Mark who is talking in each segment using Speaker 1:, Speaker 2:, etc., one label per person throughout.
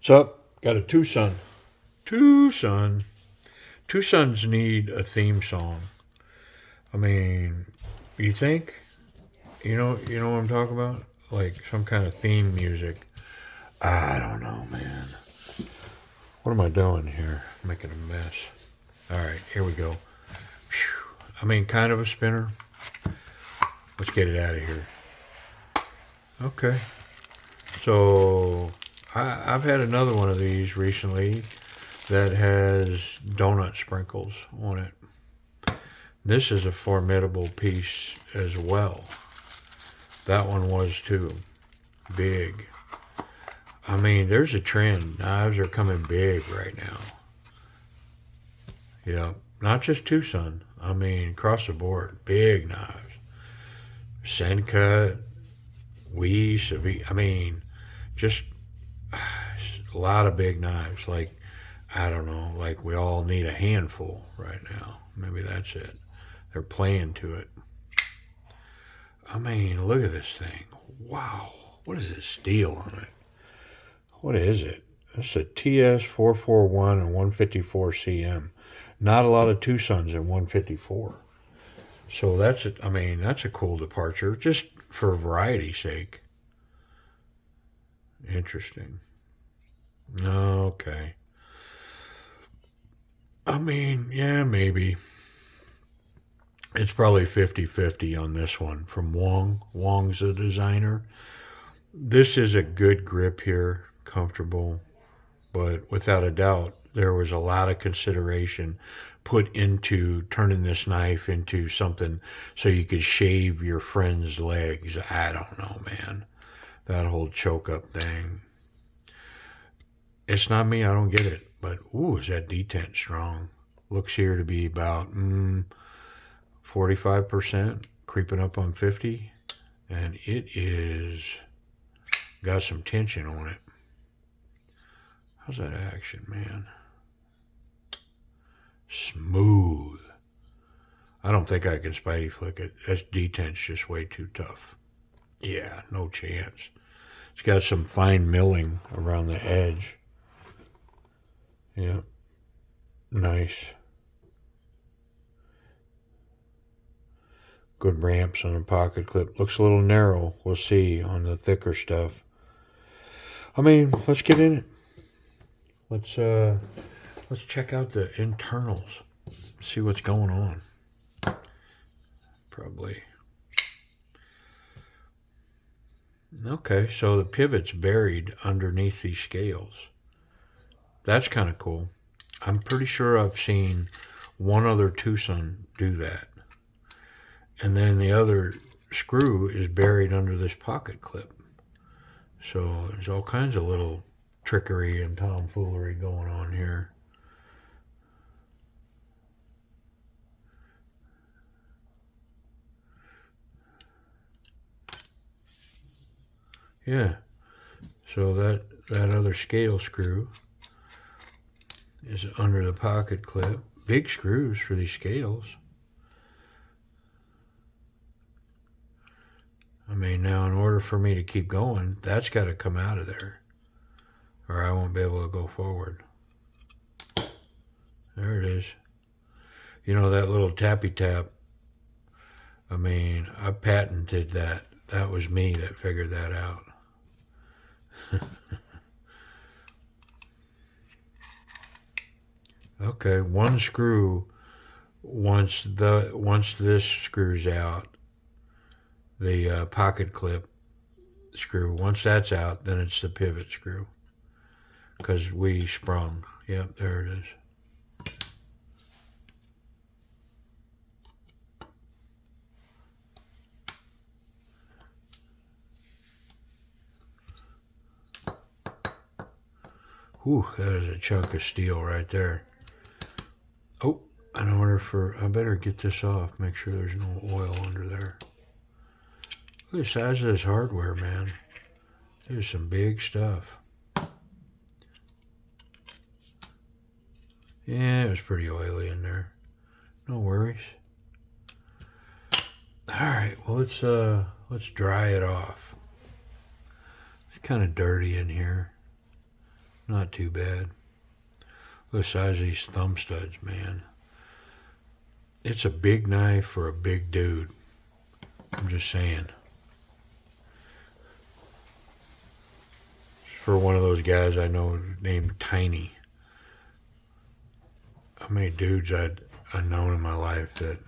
Speaker 1: What's up? Got a Twosun. Twosun. Twosuns need a theme song. I mean, you think? You know what I'm talking about? Like some kind of theme music. I don't know, man. What am I doing here? Making a mess. All right, here we go. Whew. I mean, kind of a spinner. Let's get it out of here. Okay. So, I've had another one of these recently that has donut sprinkles on it. This is a formidable piece as well. That one was too. Big. I mean, there's a trend. Knives are coming big right now. Yeah. Not just Twosun. I mean, across the board. Big knives. Sencut. Civivi. I mean, just a lot of big knives. Like, I don't know. Like, we all need a handful right now. Maybe that's it. They're playing to it. I mean, look at this thing. Wow. What is this steel on it? What is it? That's a Ts441 and 154 cm. Not a lot of Twosuns in 154. So that's it. I mean, that's a cool departure, just for variety's sake. Interesting. Okay. I mean, yeah, maybe. It's probably 50-50 on this one from Wong. Wong's the designer. This is a good grip here, comfortable, but without a doubt, there was a lot of consideration put into turning this knife into something so you could shave your friend's legs. I don't know, man. That whole choke up thing. It's not me, I don't get it. But, ooh, is that detent strong? Looks here to be about 45%, creeping up on 50. And it is got some tension on it. How's that action, man? Smooth. I don't think I can Spidey flick it. That detent's just way too tough. Yeah, no chance. It's got some fine milling around the edge. Yeah, nice. Good ramps on the pocket clip. Looks a little narrow. We'll see on the thicker stuff. I mean, let's get in it. Let's check out the internals. See what's going on. Probably. Okay, so the pivot's buried underneath these scales. That's kind of cool. I'm pretty sure I've seen one other Twosun do that. And then the other screw is buried under this pocket clip. So there's all kinds of little trickery and tomfoolery going on here. Yeah. So that other scale screw is under the pocket clip. Big screws for these scales. I mean, now in order for me to keep going, that's got to come out of there, or I won't be able to go forward. There it is. You know, that little tappy tap, I mean, I patented that. That was me that figured that out. Okay, one screw, once this screws out, the pocket clip screw, once that's out, then it's the pivot screw. Because we sprung. Yep, there it is. Whew, that is a chunk of steel right there. Oh, in order for, I better get this off, make sure there's no oil under there. Look at the size of this hardware, man. There's some big stuff. Yeah, it was pretty oily in there. No worries. Alright, well let's dry it off. It's kind of dirty in here. Not too bad. Look the size of these thumb studs, man. It's a big knife for a big dude. I'm just saying. It's for one of those guys I know named Tiny. How many dudes I've known in my life that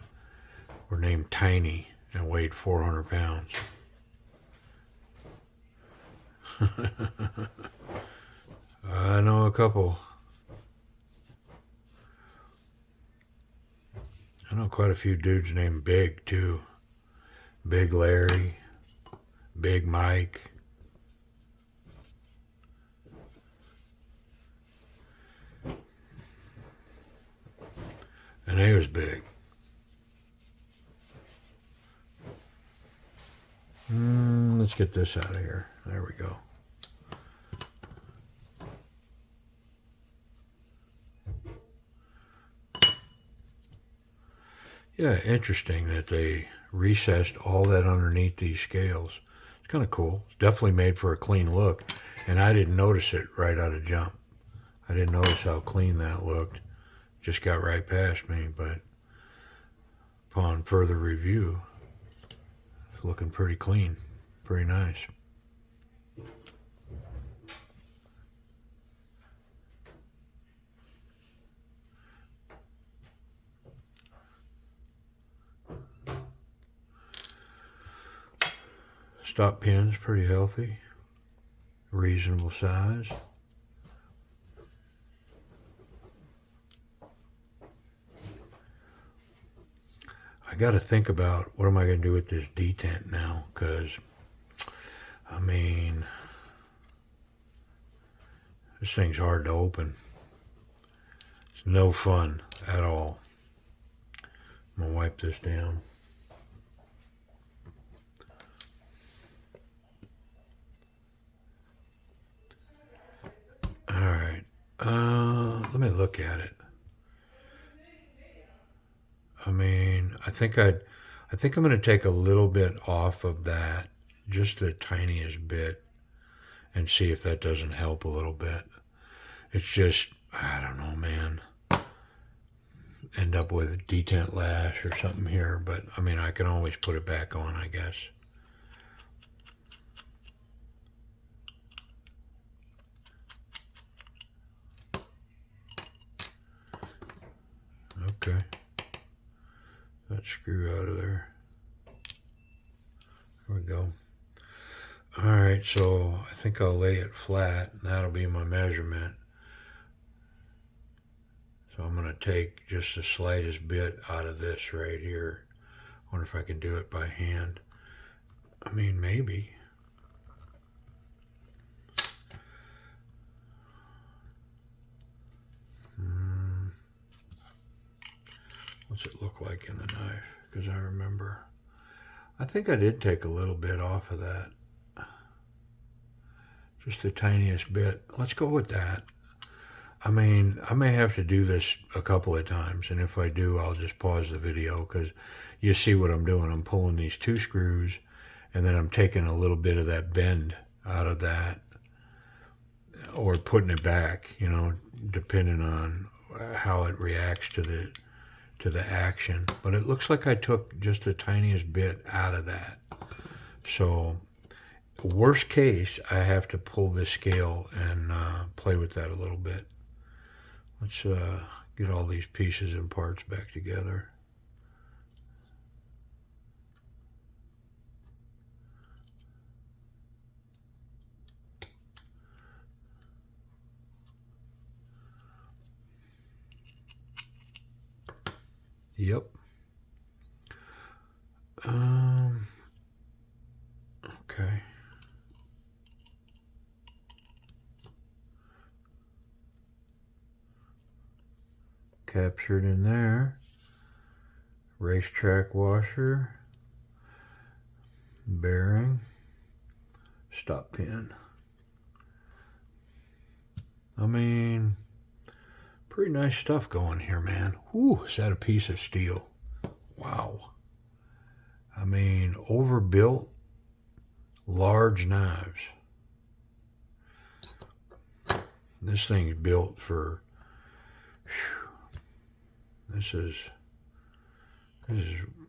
Speaker 1: were named Tiny and weighed 400 pounds? I know a couple. I know quite a few dudes named Big, too. Big Larry, Big Mike. And he was big. Let's get this out of here. There we go. Yeah, interesting that they recessed all that underneath these scales. It's kind of cool. It's definitely made for a clean look. And I didn't notice it right out of jump. I didn't notice how clean that looked. Just got right past me, but upon further review, it's looking pretty clean. Pretty nice. Stop pin's pretty healthy. Reasonable size. I got to think about what am I going to do with this detent now, because, I mean, this thing's hard to open. It's no fun at all. I'm going to wipe this down. All right. Let me look at it. I mean, I think I'm going to take a little bit off of that, just the tiniest bit, and see if that doesn't help a little bit. It's just, I don't know, man. End up with detent lash or something here, but I mean, I can always put it back on, I guess. Okay. That screw out of there. There we go. All right, so I think I'll lay it flat, and that'll be my measurement. So I'm going to take just the slightest bit out of this right here. I wonder if I can do it by hand. I mean, maybe. What's it look like in the knife? Because I remember, I think I did take a little bit off of that. Just the tiniest bit. Let's go with that. I mean, I may have to do this a couple of times, and if I do, I'll just pause the video, because you see what I'm doing. I'm pulling these two screws, and then I'm taking a little bit of that bend out of that, or putting it back, you know, depending on how it reacts to the action. But it looks like I took just the tiniest bit out of that. So worst case, I have to pull this scale and play with that a little bit. Let's get all these pieces and parts back together. Yep. Okay. Captured in there. Racetrack washer. Bearing. Stop pin. I mean, pretty nice stuff going here, man. Whew, is that a piece of steel? Wow. I mean, overbuilt, large knives. This thing's built for, this is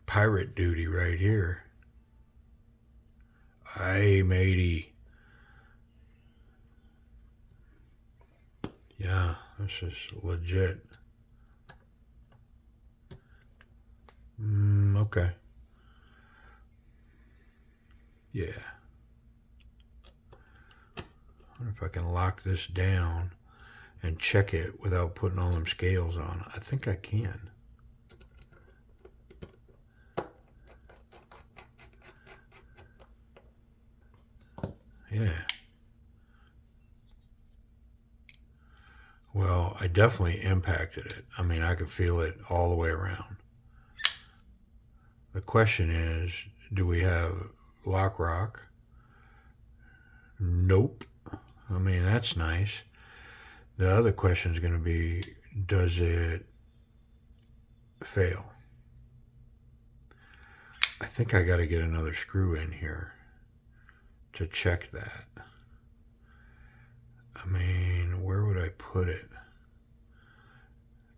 Speaker 1: pirate duty right here. Aye, matey. Yeah, this is legit. Okay. Yeah. I wonder if I can lock this down and check it without putting all them scales on. I think I can. Yeah. Well, I definitely impacted it. I mean, I could feel it all the way around. The question is, do we have lock rock? Nope. I mean, that's nice. The other question is going to be, does it fail? I think I got to get another screw in here to check that. I mean, where would I put it?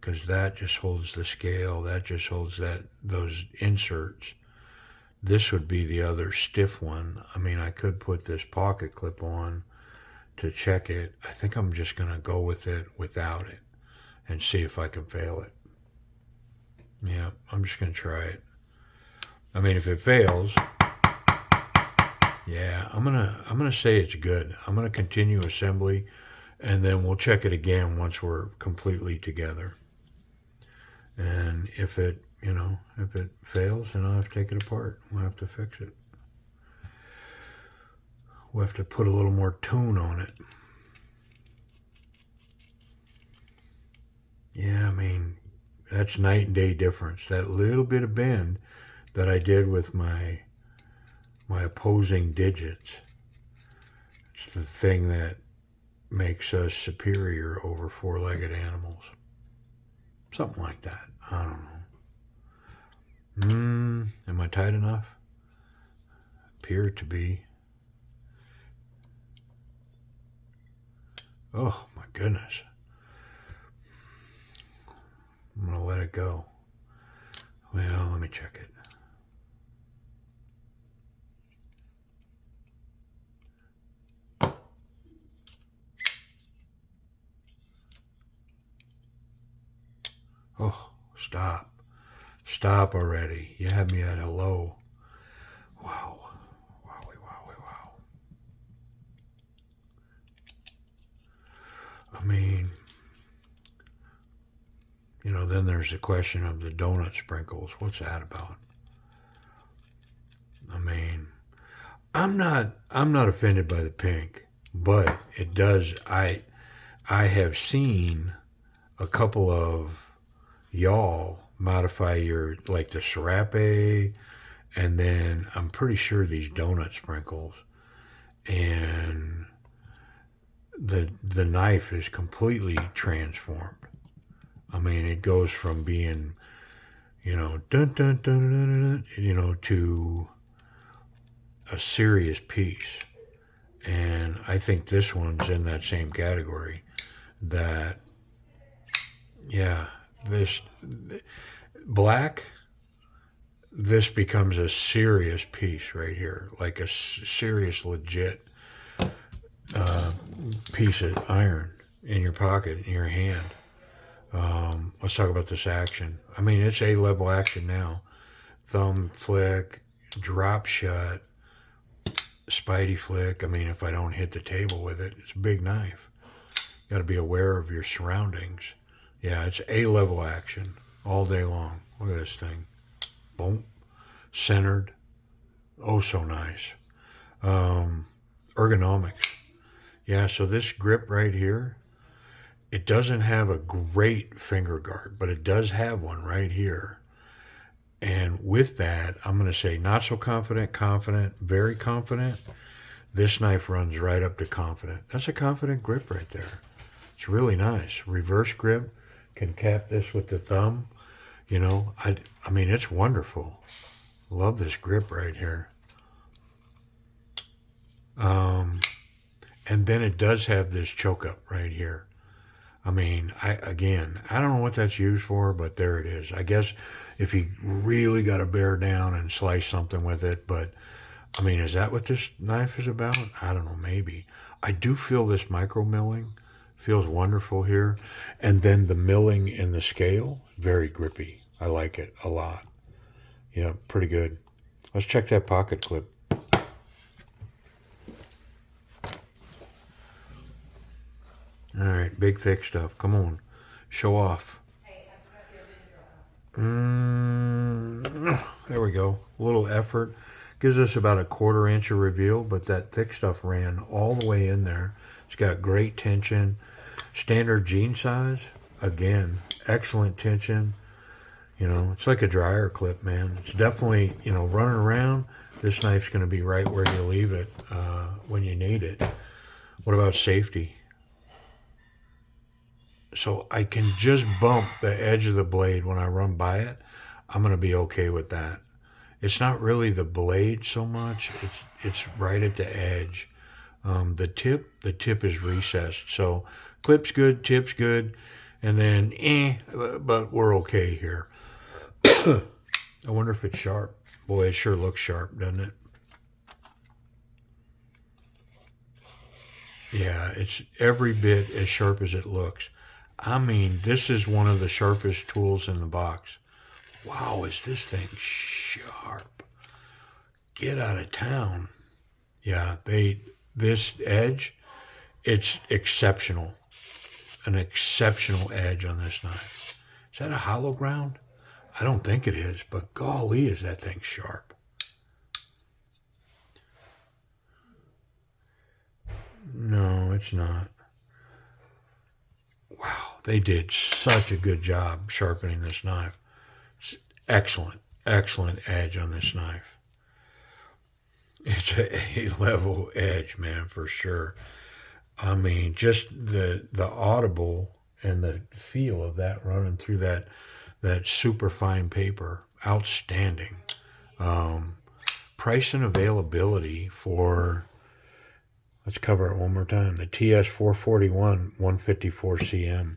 Speaker 1: Because that just holds the scale. That just holds those inserts. This would be the other stiff one. I mean, I could put this pocket clip on to check it. I think I'm just going to go with it without it and see if I can fail it. Yeah, I'm just going to try it. I mean, if it fails, yeah, I'm gonna say it's good. I'm going to continue assembly, and then we'll check it again once we're completely together. And if it, if it fails, then I'll have to take it apart. We'll have to fix it. We'll have to put a little more tune on it. Yeah, I mean, that's night and day difference. That little bit of bend that I did with my opposing digits, it's the thing that makes us superior over four-legged animals. Something like that. I don't know. Am I tight enough? Appear to be. Oh my goodness. I'm going to let it go. Well, let me check it. Oh, stop. Stop already. You had me at hello. Wow. Wowie, wowie, wow. I mean, then there's the question of the donut sprinkles. What's that about? I mean, I'm not offended by the pink, but it does. I have seen a couple of y'all modify your, like the serape, and then I'm pretty sure these donut sprinkles, and the knife is completely transformed. I mean, it goes from being, dun dun dun dun, dun to a serious piece. And I think this one's in that same category. That, yeah, this black, this becomes a serious piece right here, like a serious, legit piece of iron in your pocket, in your hand. Let's talk about this action. I mean, it's A-level action now. Thumb flick, drop shut, spidey flick. I mean, if I don't hit the table with it, it's a big knife. You got to be aware of your surroundings. Yeah, it's A-level action all day long. Look at this thing. Boom. Centered. Oh, so nice. Ergonomics. Yeah, so this grip right here, it doesn't have a great finger guard, but it does have one right here. And with that, I'm going to say not so confident, confident, very confident. This knife runs right up to confident. That's a confident grip right there. It's really nice. Reverse grip. Can cap this with the thumb. I mean, it's wonderful. Love this grip right here. And then it does have this choke up right here. I mean, I don't know what that's used for, but there it is. I guess if you really got to bear down and slice something with it, but I mean, is that what this knife is about? I don't know, maybe. I do feel this micro milling feels wonderful here, and then the milling in the scale, very grippy. I like it a lot. Yeah, pretty good. Let's check that pocket clip. All right, big thick stuff. Come on, show off. There we go. A little effort. Gives us about a 1/4 inch of reveal, but that thick stuff ran all the way in there. It's got great tension. Standard jean size. Again, excellent tension. You know, it's like a dryer clip, man. It's definitely, you know, running around. This knife's going to be right where you leave it when you need it. What about safety? So I can just bump the edge of the blade when I run by it. I'm going to be okay with that. It's not really the blade so much. It's right at the edge. The tip is recessed. So clip's good, tip's good, and then but we're okay here. I wonder if it's sharp. Boy, it sure looks sharp, doesn't it? Yeah, it's every bit as sharp as it looks. I mean, this is one of the sharpest tools in the box. Wow, is this thing sharp? Get out of town. Yeah, this edge, it's exceptional. An exceptional edge on this knife. Is that a hollow ground? I don't think it is, but golly, is that thing sharp. No, it's not. Wow, they did such a good job sharpening this knife. It's excellent, excellent edge on this knife. It's a A-level edge, man, for sure. I mean, just the audible and the feel of that running through that super fine paper, outstanding. Price and availability for, let's cover it one more time. The TS441 154 cm.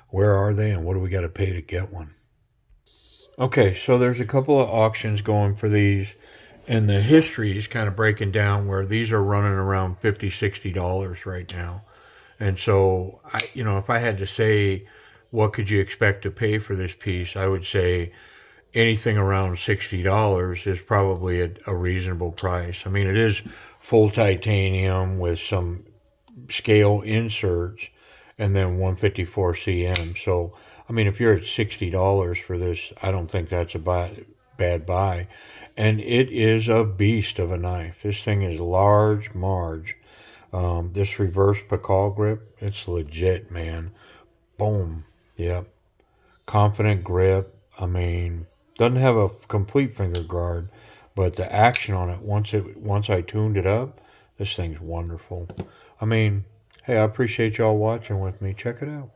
Speaker 1: Where are they, and what do we got to pay to get one? Okay, so there's a couple of auctions going for these, and the history is kind of breaking down where these are running around $50-$60 right now. And so, if I had to say, what could you expect to pay for this piece, I would say anything around $60 is probably a reasonable price. I mean, it is full titanium with some scale inserts and then 154 cm. So, I mean, if you're at $60 for this, I don't think that's a bad buy. And it is a beast of a knife. This thing is large, Marge. This reverse Pakal grip, it's legit, man. Boom. Yep. Confident grip. I mean, doesn't have a complete finger guard, but the action on it, once I tuned it up, this thing's wonderful. I mean, hey, I appreciate y'all watching with me. Check it out.